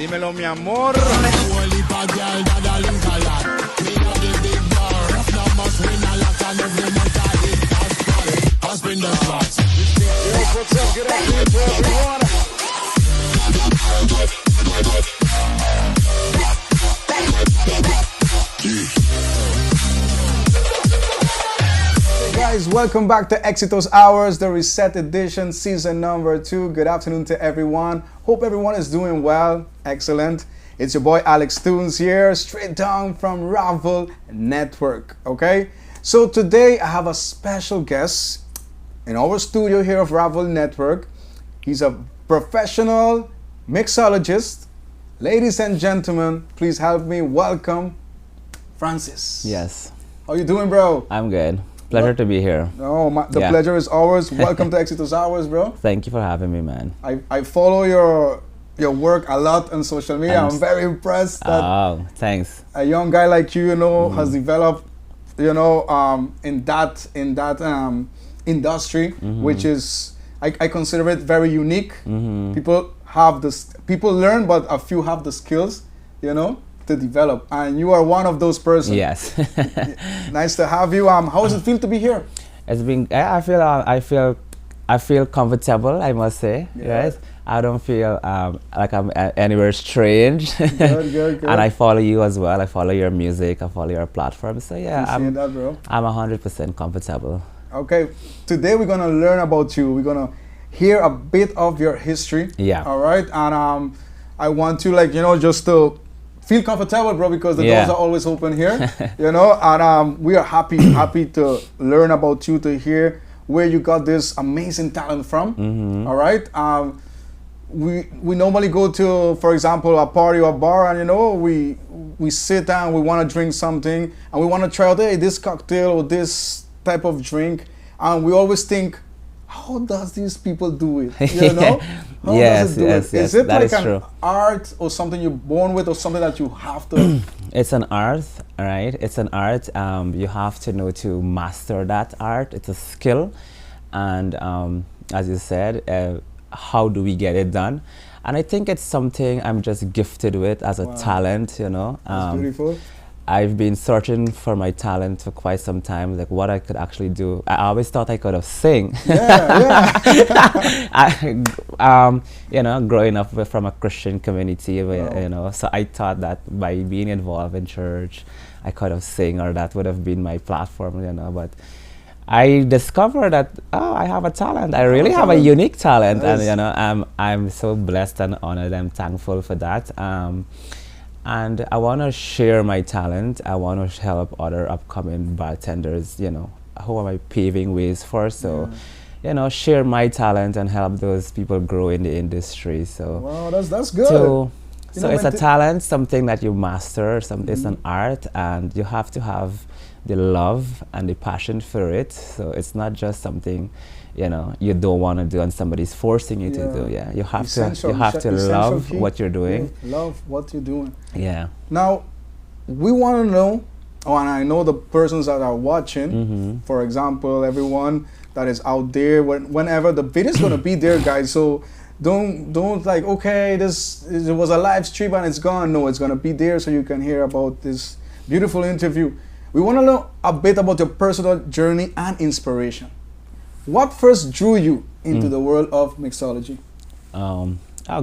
Dímelo, mi amor. Guys, welcome back to Exitos Hours, the Reset Edition, season number 2. Good afternoon to everyone. Hope everyone is doing well. Excellent. It's your boy Alex Tunes here, straight down from Ravel Network. Okay, so today I have a special guest in our studio here of Ravel Network. He's a professional mixologist. Ladies and gentlemen, please help me welcome Francis. Yes. How you doing, bro? I'm good. Pleasure to be here. No, the pleasure is ours. Welcome to Exitos Hours, bro. Thank you for having me, man. I follow your work a lot on social media. I'm very impressed that thanks. a young guy like you, has developed, in that industry, which is I consider it very unique. People learn, but a few have the skills, to develop, and you are one of those persons. Yes. Nice to have you. How does it feel to be here? It's been. I feel comfortable, I must say. Yeah. Right. I don't feel like I'm anywhere strange. Good. And I follow you as well. I follow your music. I follow your platform. So yeah, Appreciate that, bro. I'm 100% comfortable. Okay. Today we're gonna learn about you. We're gonna hear a bit of your history. Yeah. All right. And I want to just to feel comfortable, bro, because the doors are always open here. And we are happy to learn about you, to hear where you got this amazing talent from. All right. We normally go to, for example, a party or a bar, and we sit down, we want to drink something, and we want to try out, hey, this cocktail or this type of drink, and we always think, how does these people do it? How yes. Is it that like is an true. art or something you're born with, or something that you have to? It's an art, right? It's an art. You have to know to master that art. It's a skill, and as you said, how do we get it done? And I think it's something I'm just gifted with as a talent. That's beautiful. I've been searching for my talent for quite some time, like what I could actually do. I always thought I could have sing. Yeah. Growing up from a Christian community, so I thought that by being involved in church, I could have sing, or that would have been my platform, but I discovered that, I have a talent. I really have a unique talent. Yes. And, I'm so blessed and honored. I'm thankful for that. And I want to share my talent. I want to help other upcoming bartenders, who am I paving ways for? So, share my talent and help those people grow in the industry. So, wow, that's good. So it's a talent, something that you master. It's an art, and you have to have the love and the passion for it. So it's not just something you don't want to do and somebody's forcing you to do. You have to love what you're doing. Love what you're doing. Yeah. Now we want to know, and I know the persons that are watching, for example, everyone that is out there, whenever the video is going to be there, guys, so don't like, okay, it was a live stream and it's gone. No, it's going to be there, so you can hear about this beautiful interview. We want to know a bit about your personal journey and inspiration. What first drew you into the world of mixology?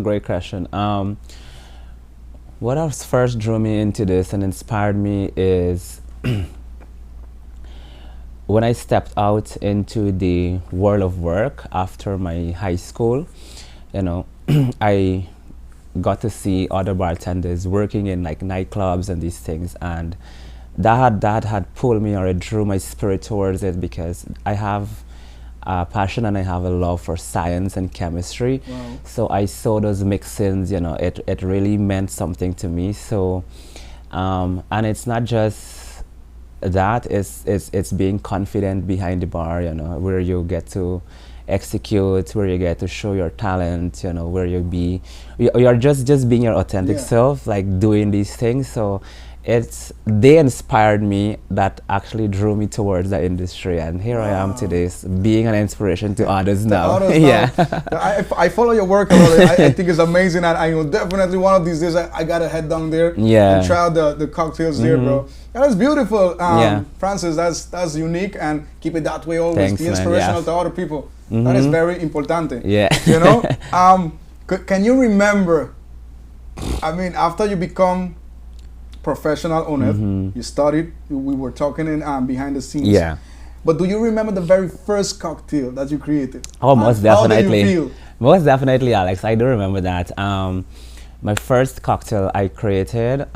Great question. What else first drew me into this and inspired me is when I stepped out into the world of work after my high school. I got to see other bartenders working in like nightclubs and these things, and that had pulled me, or it drew my spirit towards it, because I have a passion and I have a love for science and chemistry. Wow. So I saw those mixins, it really meant something to me. So and it's not just that, it's being confident behind the bar, where you get to execute, where you get to show your talent, where you're just being your authentic self, like doing these things. So they inspired me, that actually drew me towards the industry, and here I am today, being an inspiration to others now. Yeah. I follow your work a lot. I think it's amazing, and I know definitely one of these days I gotta head down there and try out the cocktails there, bro. That's beautiful, Francis. That's unique, and keep it that way always. Thanks, be inspirational to other people. That is very important. Yeah. You know. Can you remember? I mean, after you become professional owner, you started. We were talking in behind the scenes. Yeah. But do you remember the very first cocktail that you created? Oh, most definitely. How did you feel? Most definitely, Alex. I do remember that. My first cocktail I created.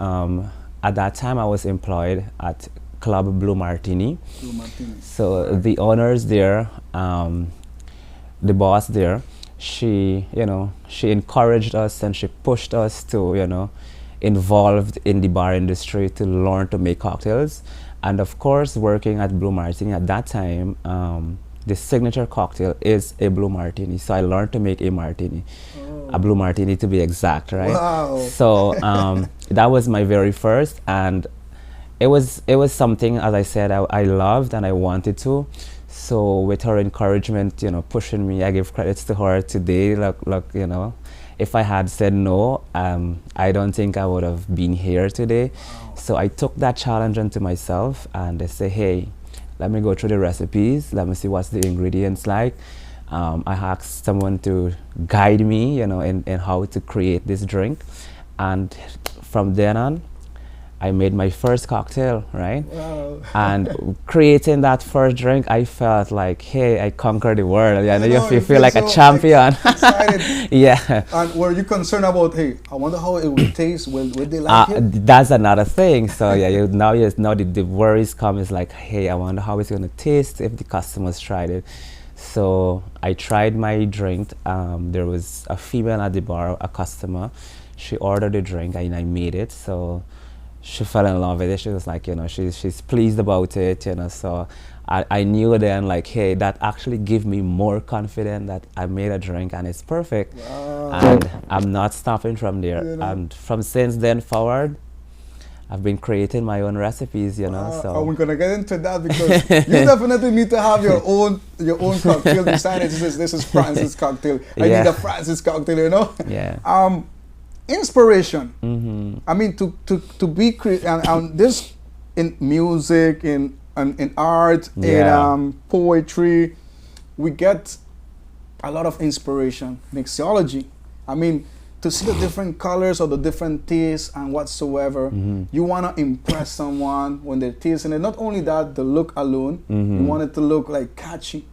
At that time, I was employed at Club Blue Martini. Blue Martini. So the owners there, the boss there, she encouraged us and she pushed us to, involved in the bar industry to learn to make cocktails. And of course, working at Blue Martini at that time, the signature cocktail is a Blue Martini. So I learned to make a martini, a Blue Martini to be exact, right? Wow. So that was my very first, and it was something, as I said, I loved and I wanted to. So with her encouragement, pushing me, I give credits to her today. Look, if I had said no, I don't think I would have been here today. Wow. So I took that challenge onto myself, and I say, hey, let me go through the recipes. Let me see what's the ingredients like. I asked someone to guide me, in how to create this drink. And from then on, I made my first cocktail, right? Wow. And creating that first drink, I felt like, hey, I conquered the world. You feel like so a champion. Excited. Yeah. And were you concerned about, hey, I wonder how it would taste? Will they like it? That's another thing. So yeah, now the worries come is like, hey, I wonder how it's going to taste if the customers tried it. So I tried my drink. There was a female at the bar, a customer. She ordered the drink and I made it. So she fell in love with it. She was like, she's pleased about it, So I knew then, like, hey, that actually gave me more confidence that I made a drink and it's perfect. Wow. And I'm not stopping from there. And from since then forward, I've been creating my own recipes, So we're gonna get into that because you definitely need to have your own cocktail design. This is Francis cocktail. I need a Francis cocktail, Yeah. Inspiration. I mean, to be and this in music, in art, in poetry, we get a lot of inspiration. Mixology. I mean, to see the different colors or the different tastes and whatsoever, you want to impress someone when they're tasting it. Not only that, the look alone, you want it to look like catchy.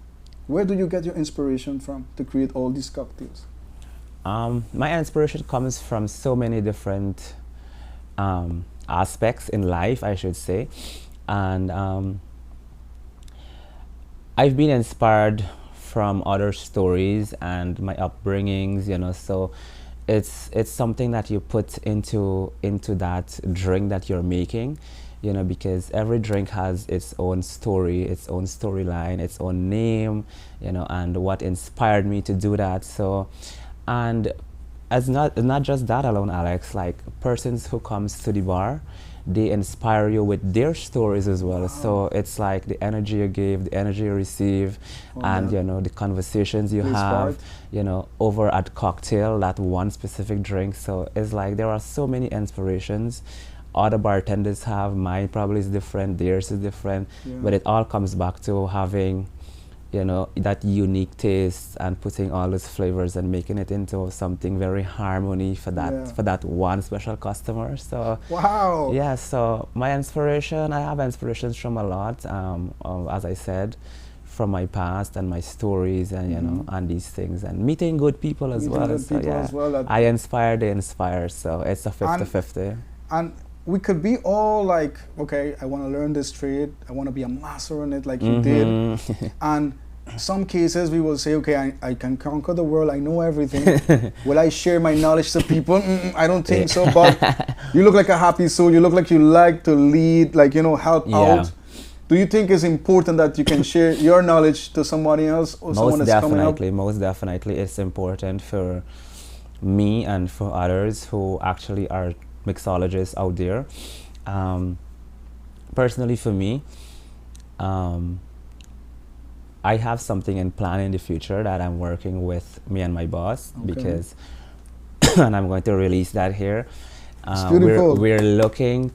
Where do you get your inspiration from to create all these cocktails? My inspiration comes from so many different aspects in life, I should say. And I've been inspired from other stories and my upbringings, so it's something that you put into that drink that you're making, because every drink has its own story, its own storyline, its own name, and what inspired me to do that. So, and it's not just that alone, Alex. Like persons who comes to the bar, they inspire you with their stories as well. Wow. So it's like the energy you give, the energy you receive, and the conversations you have, over at cocktail, that one specific drink. So it's like there are so many inspirations. Other bartenders have, mine probably is different, theirs is different, but it all comes back to having that unique taste and putting all those flavors and making it into something very harmony for that one special customer. So wow. Yeah, so my inspiration, I have inspirations from a lot, as I said, from my past and my stories and and these things, and meeting good people as well. So I inspire, they inspire, so it's a 50-50. And we could be all like, okay, I want to learn this trade, I want to be a master in it like you did. And some cases we will say, okay, I can conquer the world, I know everything. Will I share my knowledge to people? I don't think so, but you look like a happy soul, you look like you like to lead, like, help out. Do you think it's important that you can share your knowledge to somebody else or someone that's coming up? Most definitely, it's important for me and for others who actually are mixologists out there. Personally for me, I have something in plan in the future that I'm working with me and my boss, because and I'm going to release that here. We're looking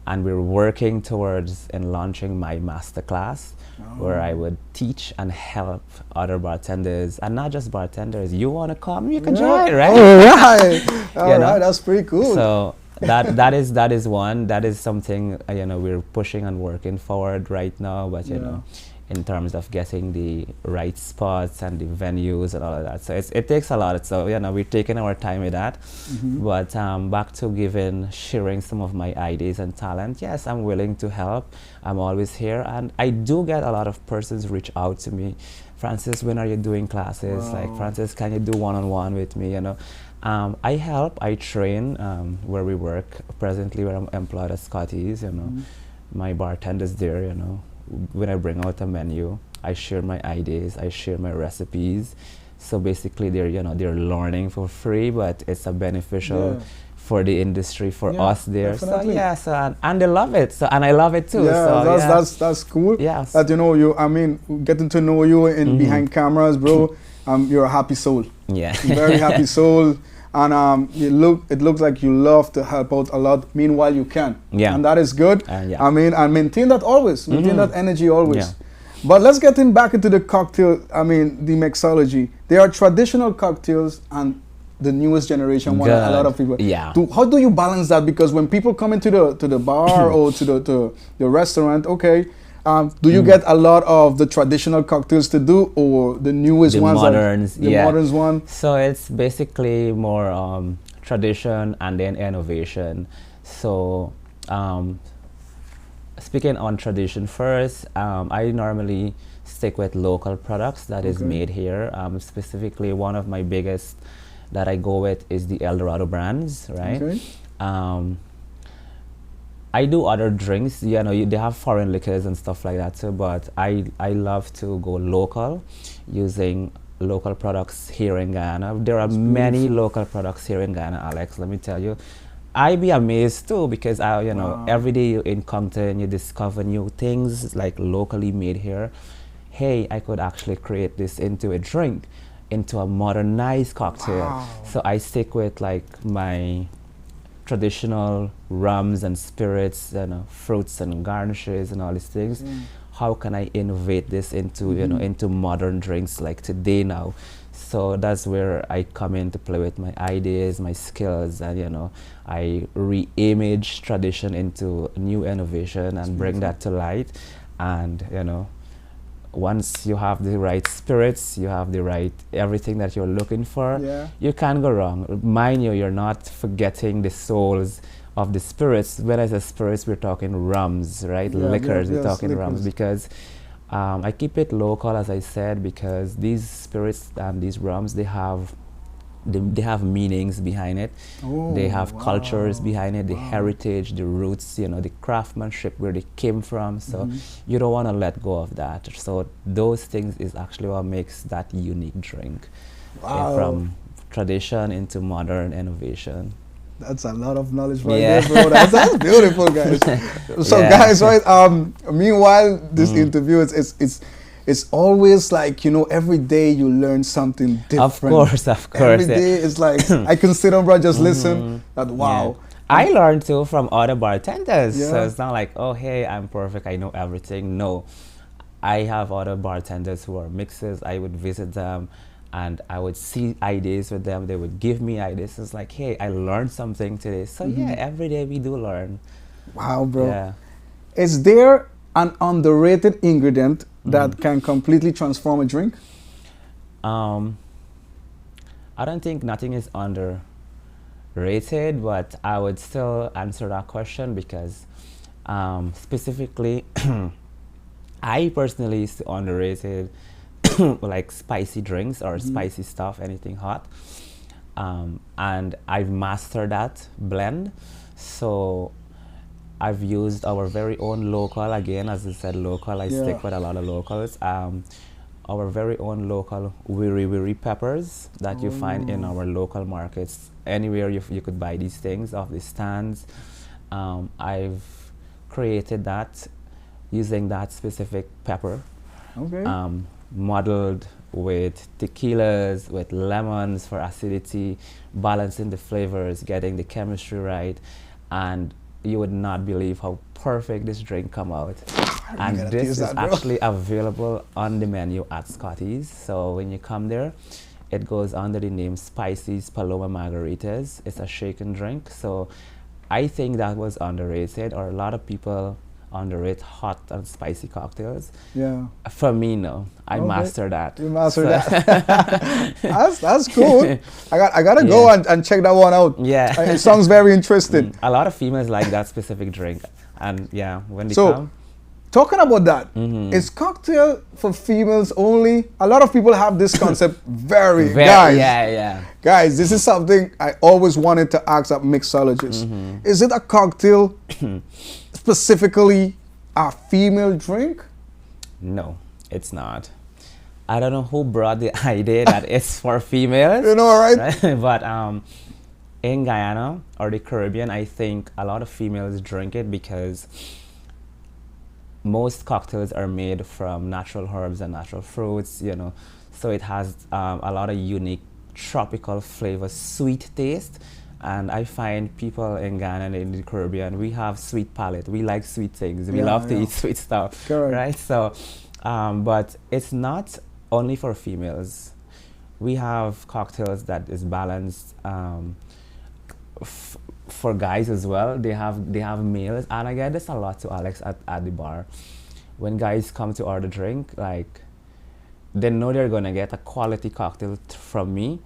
and we're working towards in launching my masterclass, where I would teach and help other bartenders, and not just bartenders. You want to come, you can join, right? All right, that's pretty cool. So that is one. That is something we're pushing and working forward right now. But you know, in terms of getting the right spots and the venues and all of that, so it takes a lot. So we're taking our time with that. But back to sharing some of my ideas and talent. Yes, I'm willing to help. I'm always here, and I do get a lot of persons reach out to me. Francis, when are you doing classes? Like, Francis, can you do one-on-one with me? I help, I train where we work. Presently, where I'm employed at Scotty's, my bartender's there, when I bring out a menu, I share my ideas, I share my recipes. So basically, they're learning for free, but it's a beneficial for the industry, for us there. Definitely. So and they love it. So, and I love it too. Yeah, so that's cool. Yes. That getting to know you in behind cameras, bro. You're a happy soul. Yeah. Very happy soul. And it looks like you love to help out a lot. Meanwhile, you can. Yeah. And that is good. And maintain that always. Maintain that energy always. Yeah. But let's get back into the cocktail. The mixology. There are traditional cocktails and the newest generation one. A lot of people. Yeah. How do you balance that? Because when people come into the bar or to the restaurant, do you get a lot of the traditional cocktails to do, or the newest ones? Moderns, the moderns one? So it's basically more tradition and then innovation. So speaking on tradition first, I normally stick with local products that is made here. Specifically, one of my biggest that I go with is the El Dorado brands, right? Okay. I do other drinks, they have foreign liquors and stuff like that too, but I love to go local, using local products here in Ghana. There are many local products here in Ghana, Alex, let me tell you. I be amazed too, because every day you encounter and you discover new things like locally made here. Hey, I could actually create this into a drink, into a modernized cocktail. Wow. So I stick with like my traditional rums and spirits and fruits and garnishes and all these things. How can I innovate this into into modern drinks like today now? So that's where I come in to play with my ideas, my skills, and I re-image tradition into new innovation and bring that to light. And once you have the right spirits, you have the right everything that you're looking for, you can't go wrong. Mind you, you're not forgetting the souls of the spirits. When I say spirits, we're talking rums, right? Liquors, we're talking rums, because I keep it local, as I said, because these spirits and these rums, they have meanings behind it. They have cultures behind it, the heritage, the roots, the craftsmanship, where they came from. So you don't want to let go of that. So those things is actually what makes that unique drink. From tradition into modern innovation. That's a lot of knowledge right there, bro. That's beautiful, guys. So guys, right, meanwhile, this interview, it's always like, every day you learn something different. Of course. Every day it's like, I can sit on, bro, just listen. That wow. I learned too from other bartenders. So it's not like, oh, hey, I'm perfect, I know everything. No. I have other bartenders who are mixers. I would visit them and I would see ideas with them. They would give me ideas. It's like, hey, I learned something today. So every day we do learn. Wow, bro. Yeah. Is there an underrated ingredient that can completely transform a drink? I don't think nothing is underrated, but I would still answer that question because specifically, I personally used to underrated like spicy drinks or spicy stuff, anything hot. And I've mastered that blend. So I've used our very own local, again, as I said, local, I stick with a lot of locals. Our very own local wiri peppers that you find in our local markets. Anywhere you could buy these things off the stands. I've created that using that specific pepper. Okay. Modeled with tequilas, with lemons for acidity, balancing the flavors, getting the chemistry right, and you would not believe how perfect this drink come out. And this is actually available on the menu at Scotty's. So when you come there, it goes under the name Spicy's Paloma Margaritas. It's a shaken drink. So I think that was underrated, or a lot of people underrate hot and spicy cocktails. Yeah. For me, no. I master that. You master that. That's cool. I gotta go and check that one out. Yeah. It sounds very interesting. A lot of females like that specific drink. And yeah, when they come. Talking about that, is cocktail for females only? A lot of people have this concept guys. Yeah. Guys, this is something I always wanted to ask a mixologist. Is it a cocktail specifically a female drink? No, it's not. I don't know who brought the idea that it's for females. You know, right? But in Guyana or the Caribbean, I think a lot of females drink it because most cocktails are made from natural herbs and natural fruits, you know, so it has a lot of unique tropical flavor, sweet taste. And I find people in Ghana and in the Caribbean, we have sweet palate. We like sweet things. We love to eat sweet stuff, right? So, but it's not only for females. We have cocktails that is balanced for guys as well. They have males, and I get this a lot to Alex at the bar. When guys come to order drink, like, they know they're gonna get a quality cocktail from me,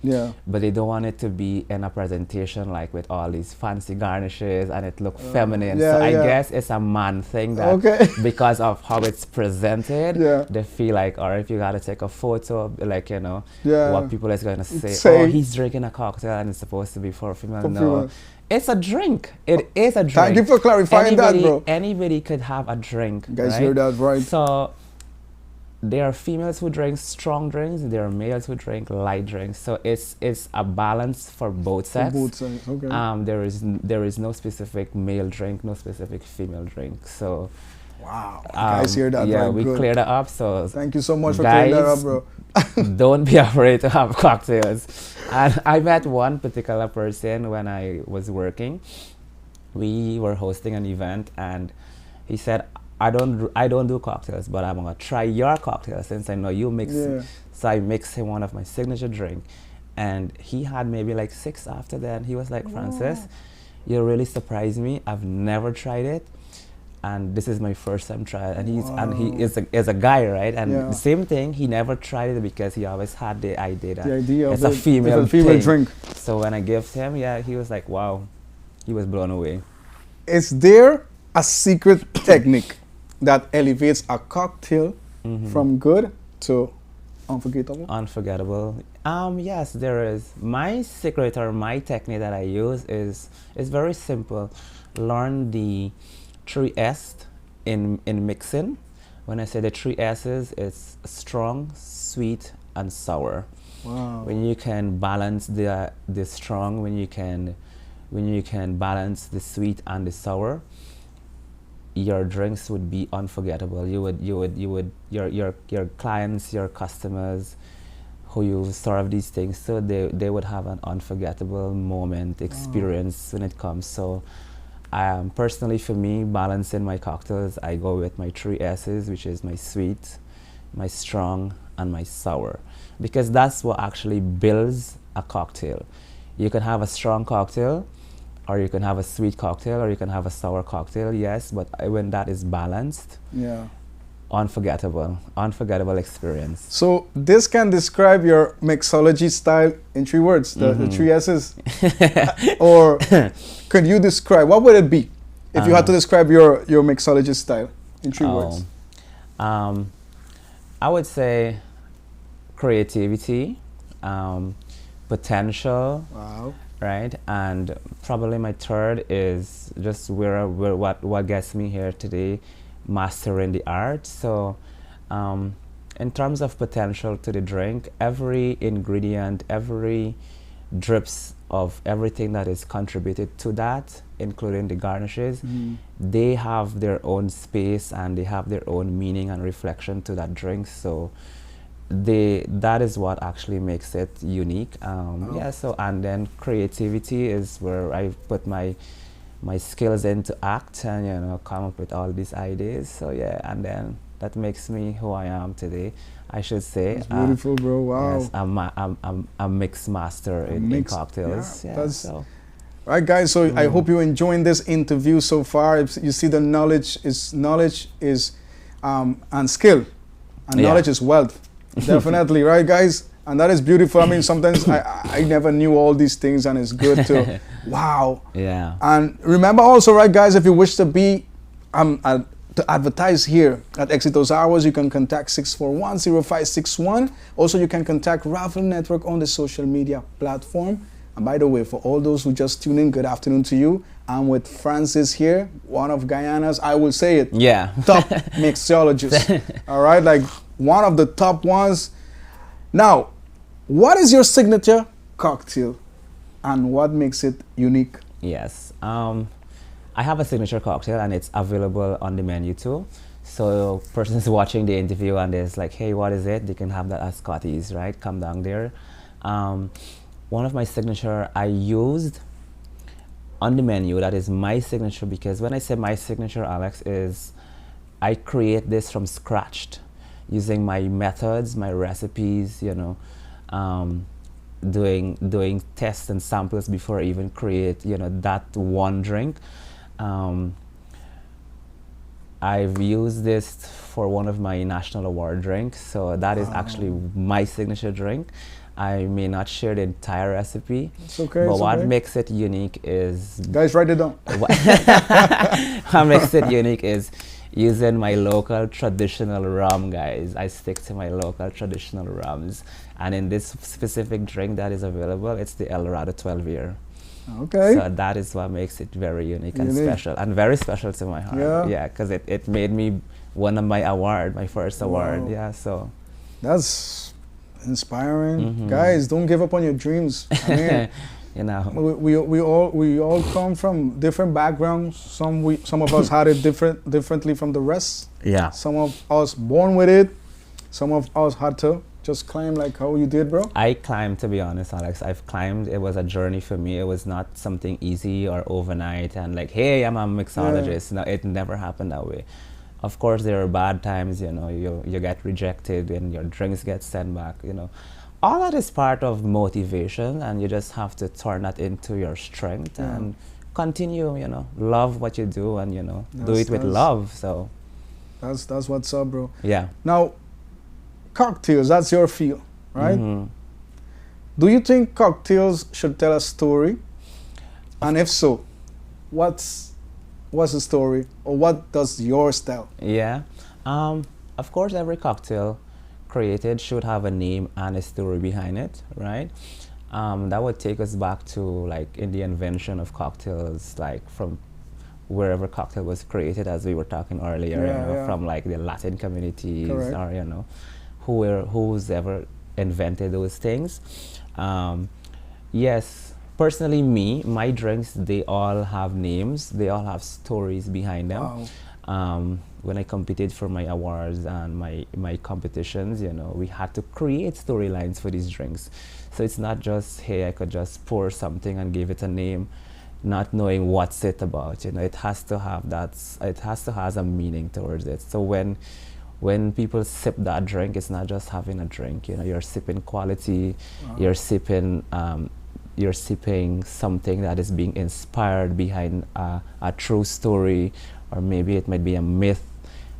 but they don't want it to be in a presentation like with all these fancy garnishes and it look feminine. So I guess it's a man thing that because of how it's presented, they feel like, or if you gotta take a photo, like, you know, what people is gonna say, oh, he's drinking a cocktail and it's supposed to be for a female. No, it's a drink. It is a drink. Thank you for clarifying that, bro. Anybody could have a drink. You guys hear that, right? So there are females who drink strong drinks. There are males who drink light drinks. So it's a balance for both sets. For both sides, okay. There is no specific male drink, no specific female drink. So wow, you guys hear that? Yeah, right? we cleared that up. So thank you so much for clearing that up, bro. Don't be afraid to have cocktails. And I met one particular person when I was working. We were hosting an event, and he said, I don't do cocktails, but I'm gonna try your cocktail since I know you mix it. So I mixed him one of my signature drink, and he had maybe like 6 after that. He was like, Francis, you really surprised me. I've never tried it, and this is my first time trying it. And he is a guy, right? And the same thing, he never tried it because he always had the idea that it's a female drink. So when I gave him, he was like, wow, he was blown away. Is there a secret technique that elevates a cocktail from good to unforgettable? Unforgettable. Yes, there is. My secret or my technique that I use is very simple. Learn the 3 S in mixing. When I say the 3 S's, it's strong, sweet, and sour. Wow. When you can balance the strong, when you can balance the sweet and the sour, your drinks would be unforgettable. Your clients, your customers who you serve these things, so they would have an unforgettable moment, experience when it comes. So personally for me, balancing my cocktails, I go with my 3 S's, which is my sweet, my strong, and my sour, because that's what actually builds a cocktail. You can have a strong cocktail, or you can have a sweet cocktail, or you can have a sour cocktail, yes, but when that is balanced, unforgettable experience. So this can describe your mixology style in 3 words, the 3 S's. Or could you describe, what would it be if you had to describe your mixology style in 3 words? I would say creativity, potential. Wow. Right, and probably my third is just what gets me here today, mastering the art. So in terms of potential to the drink, every ingredient, every drips of everything that is contributed to that, including the garnishes, they have their own space and they have their own meaning and reflection to that drink. So that is what actually makes it unique. Yeah. So and then creativity is where I put my skills into act and come up with all these ideas. So yeah, and then that makes me who I am today, I should say. That's beautiful, bro. Wow. Yes, I'm a mix master in cocktails. Yeah, so. Right, guys. So I hope you're enjoying this interview so far. You see, the knowledge is and skill, and knowledge is wealth. Definitely, right, guys. And that is beautiful. I mean, sometimes I never knew all these things, and it's good to wow. Yeah. And remember also, right, guys, if you wish to be to advertise here at Exitos Hours, you can contact 641-0561. Also, you can contact Raffle Network on the social media platform. And by the way, for all those who just tuned in, good afternoon to you. I'm with Francis here, one of Guyana's, I will say it, top mixologist. All right, like one of the top ones. Now, what is your signature cocktail and what makes it unique? Yes. I have a signature cocktail and it's available on the menu too. So persons watching the interview and there's like, hey, what is it? They can have that at Scotty's, right? Come down there. One of my signature I used on the menu, that is my signature, because when I say my signature, Alex, is I create this from scratch using my methods, my recipes, doing tests and samples before I even create, that one drink. I've used this for one of my national award drinks, so that is actually my signature drink. I may not share the entire recipe, it's okay, but what makes it unique is... Guys, write it down. What makes it unique is using my local traditional rum, guys. I stick to my local traditional rums. And in this specific drink that is available, it's the El Dorado 12 year. Okay. So that is what makes it very unique and special, and very special to my heart. Yeah, because it made me one of my first award. Yeah, so. That's inspiring. Guys, don't give up on your dreams. I mean, we all come from different backgrounds. Some of us had it differently from the rest. Yeah. Some of us born with it. Some of us had to just climb like how you did, bro. I climbed, to be honest, Alex. I've climbed. It was a journey for me. It was not something easy or overnight and like, hey, I'm a mixologist. No, it never happened that way. Of course, there are bad times, you get rejected and your drinks get sent back, All that is part of motivation, and you just have to turn that into your strength and continue, love what you do and, do it with love, so. That's what's up, bro. Yeah. Now, cocktails, that's your field, right? Do you think cocktails should tell a story? And if so, what's the story, or what does yours tell? Yeah, of course, every cocktail created should have a name and a story behind it, right? That would take us back to like in the invention of cocktails, like from wherever cocktail was created, as we were talking earlier, from like the Latin communities. Correct. Or who's ever invented those things. Yes. Personally, my drinks, they all have names. They all have stories behind them. Wow. When I competed for my awards and my competitions, we had to create storylines for these drinks. So it's not just, hey, I could just pour something and give it a name, not knowing what's it about. It has to have has a meaning towards it. So when people sip that drink, it's not just having a drink. You're sipping quality. You're sipping something that is being inspired behind a true story, or maybe it might be a myth.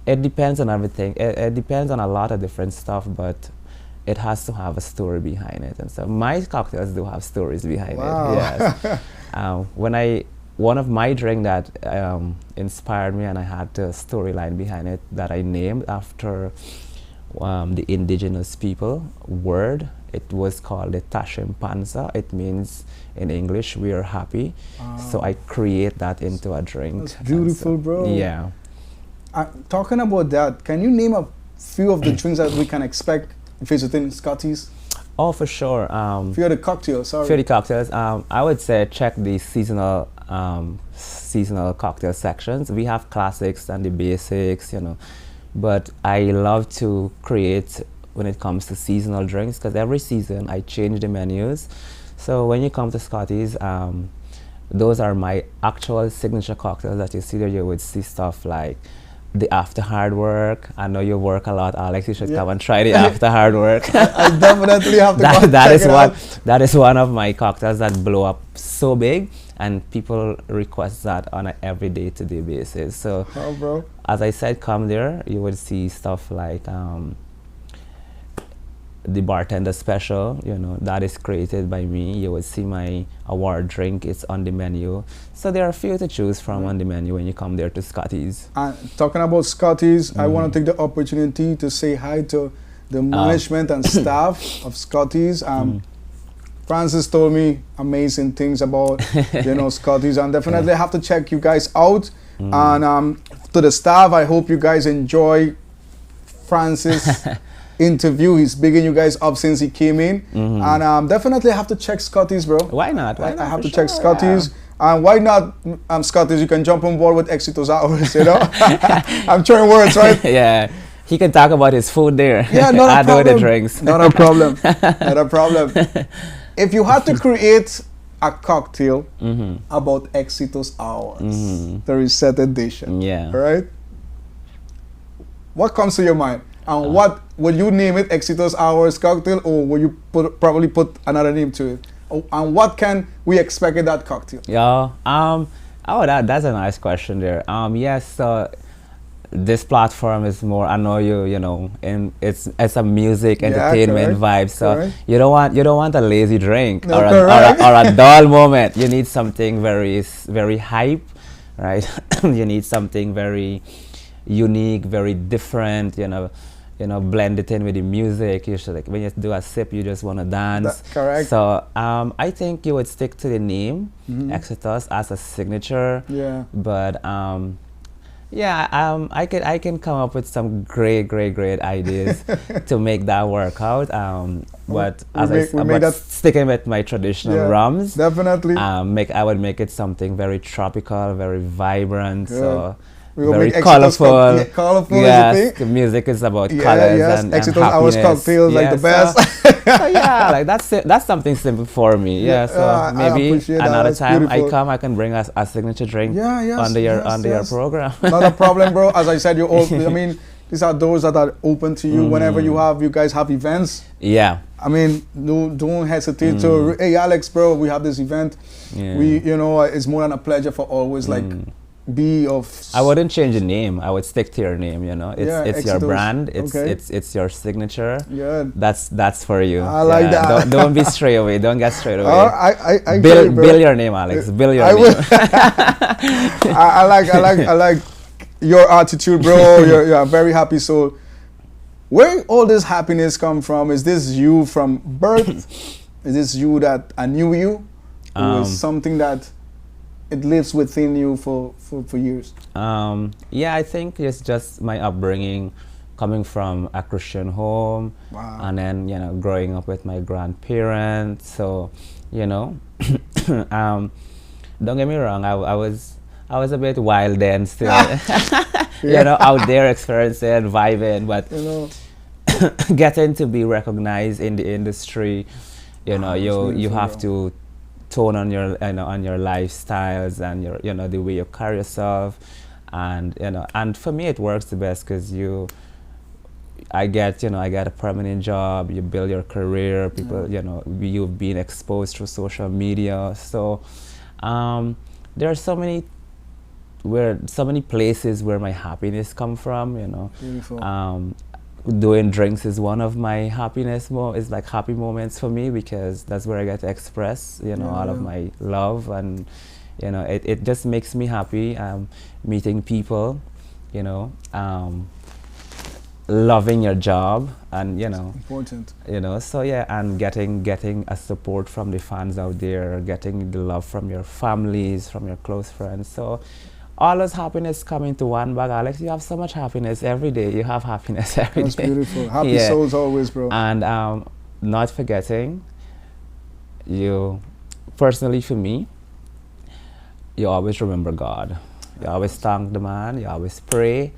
It depends on everything. It depends on a lot of different stuff, but it has to have a story behind it. And so my cocktails do have stories behind it. Yes. One of my drink that inspired me, and I had the storyline behind it that I named after the indigenous people word. It was called the Tashimpanza. It means in English, we are happy. So I create that into a drink. That's beautiful, bro. Yeah. Talking about that, can you name a few of the drinks that we can expect if it's within Scotty's? Oh, for sure. For the cocktails, sorry. For the cocktails, I would say check the seasonal cocktail sections. We have classics and the basics, you know, but I love to create when it comes to seasonal drinks, because every season I change the menus. So when you come to Scotty's, those are my actual signature cocktails that you see there. You would see stuff like the after hard work. I know you work a lot, Alex. You should come and try the after hard work. I definitely have to that is one of my cocktails that blow up so big, and people request that on an every day-to-day basis. So, bro, as I said, come there. You would see stuff like the bartender special, you know, that is created by me. You would see my award drink, it's on the menu. So there are a few to choose from on the menu when you come there to Scotty's. And talking about Scotty's, I want to take the opportunity to say hi to the management and staff of Scotty's. Francis told me amazing things about, you know, Scotty's, and definitely have to check you guys out. And to the staff, I hope you guys enjoy Francis' interview. He's bigging you guys up since he came in, and definitely have to check Scotty's, bro. Why not? I have to check Scotty's, and why not Scotty's? You can jump on board with Exitos Hours, you know. I'm throwing words, right? Yeah, he can talk about his food there. Yeah, not a problem. The drinks. Not a problem. Not a problem. If you had to create a cocktail about Exitos Hours, the Reset Edition, right? What comes to your mind? And what would you name it? Exitos Hours cocktail, or will you probably put another name to it? And what can we expect in that cocktail? Yeah. That's a nice question there. Yes. So this platform is more. I know you know, and it's a music entertainment vibe. So you don't want a lazy drink or a dull moment. You need something very hype, right? You need something very unique, very different. You know, blend it in with the music. You should, like, when you do a sip, you just want to dance. Correct. So I think you would stick to the name Exitos as a signature. Yeah. But I can come up with some great ideas to make that work out. But sticking with my traditional rums, definitely. I would make it something very tropical, very vibrant. Good. So. Very colorful. Colorful. Yes, music is about colors and Exitos Hours cocktails, like the best. So like that's something simple for me. Yeah, so maybe another time I can bring us a signature drink under your program. Not a problem, bro. As I said, you're all. I mean, these are doors that are open to you whenever you guys have events. Yeah. I mean, don't hesitate to. Hey, Alex, bro, we have this event. Yeah. It's more than a pleasure for always like. I wouldn't change the name. I would stick to your name. You know, it's your brand. It's your signature. Yeah, that's for you. I like that. Don't be straight away. Don't get straight away. I build your name, Alex. Build your name. I like your attitude, bro. You're a very happy soul. Where all this happiness come from? Is this you from birth? Is this you that I knew you? Or is something that it lives within you for years? Yeah, I think it's just my upbringing, coming from a Christian home, and then growing up with my grandparents. So don't get me wrong, I was a bit wild then still, out there experiencing, vibing, but getting to be recognized in the industry, you have to tone on your lifestyles and your the way you carry yourself, and for me it works the best because I get a permanent job, you build your career, people you've been exposed through social media, so there are so many places where my happiness come from. Beautiful. Doing drinks is one of my happiness is like happy moments for me, because that's where I get to express all of my love, and it just makes me happy, meeting people, loving your job, and important, so and getting a support from the fans out there, getting the love from your families, from your close friends. So all those happiness come into one bag, Alex. You have so much happiness every day. You have happiness every day. That's beautiful. Happy souls always, bro. And not forgetting, you, personally for me, you always remember God. You always thank the man, you always pray,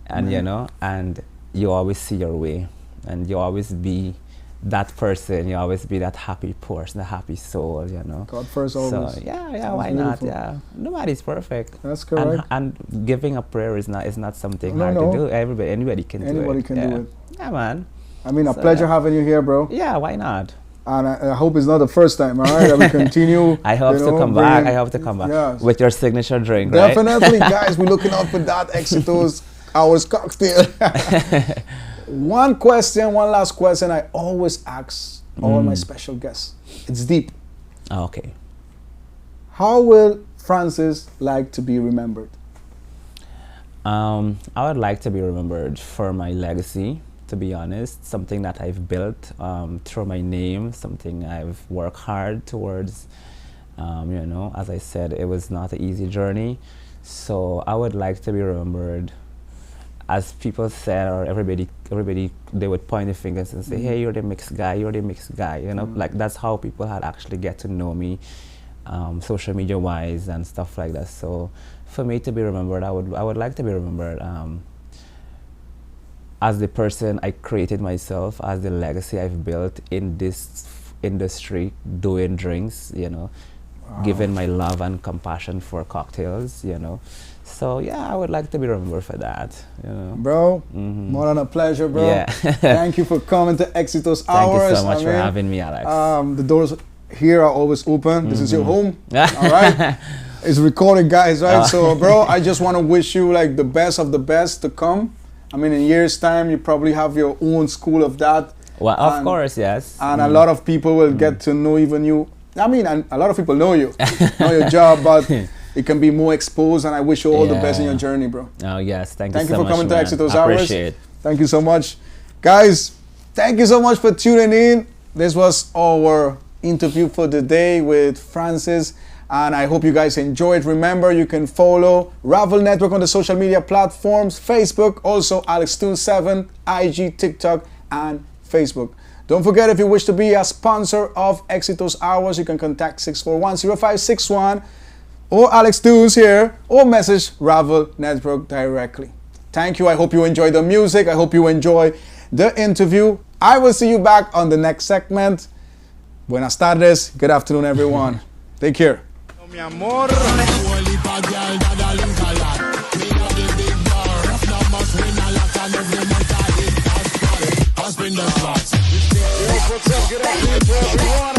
and you know, and you always see your way, and you always be that person, you always be that happy person, the happy soul, you know. God first always. So yeah, beautiful. why not? Yeah, nobody's perfect. That's correct. And giving a prayer is not something No, hard no. to do. Anybody can do it. Anybody can do it. Yeah, man. I mean, a So, pleasure having you here, bro. Yeah, why not? And I hope it's not the first time, all right? That we continue. I hope to come back. I hope to come back Yes. with your signature drink, Definitely, guys. We're looking out for that Exitos Hours cocktail. One last question I always ask all my special guests. It's deep. Okay. How will Francis like to be remembered? I would like to be remembered for my legacy, to be honest, something that I've built through my name, something I've worked hard towards. You know, as I said, it was not an easy journey. So I would like to be remembered, as people said, or everybody, they would point their fingers and say, hey, you're the mixed guy, you know, like that's how people had actually get to know me, social media wise and stuff like that. So for me to be remembered, I would like to be remembered as the person I created myself, as the legacy I've built in this industry, doing drinks, you know, giving my love and compassion for cocktails, you know. So yeah, I would like to be remembered for that, you know. Bro, more than a pleasure, bro. Yeah. Thank you for coming to Exitos Hours. Thank you so much for having me, Alex. The doors here are always open. This is your home, all right? It's recorded, guys, right? So, bro, I just want to wish you like the best of the best to come. I mean, in years' time, you probably have your own school of that. Well, of course, yes. And a lot of people will get to know even you. I mean, and a lot of people know you, know your job, but it can be more exposed. And I wish you all the best in your journey, bro. Oh, yes. Thank you so much, Thank you for coming man. to Exitos I Hours. appreciate it. Thank you so much. Guys, thank you so much for tuning in. This was our interview for the day with Francis. And I hope you guys enjoyed. Remember, you can follow Ravel Network on the social media platforms, Facebook, also AlexToon7, IG, TikTok, and Facebook. Don't forget, if you wish to be a sponsor of Exitos Hours, you can contact 641-0561 or Alex Toons here, or message Ravel Network directly. Thank you. I hope you enjoy the music. I hope you enjoy the interview. I will see you back on the next segment. Buenas tardes. Good afternoon, everyone. Take care. Mi amor. What's up? Good afternoon to everyone.